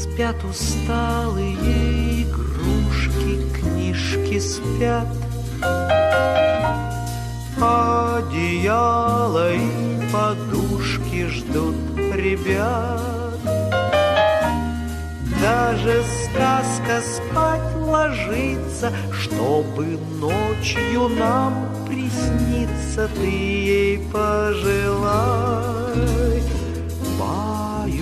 Спят усталые игрушки, книжки спят, одеяло и подушки ждут ребят. Даже сказка спать ложится, чтобы ночью нам присниться. Ты ей пожелай, баю-баю.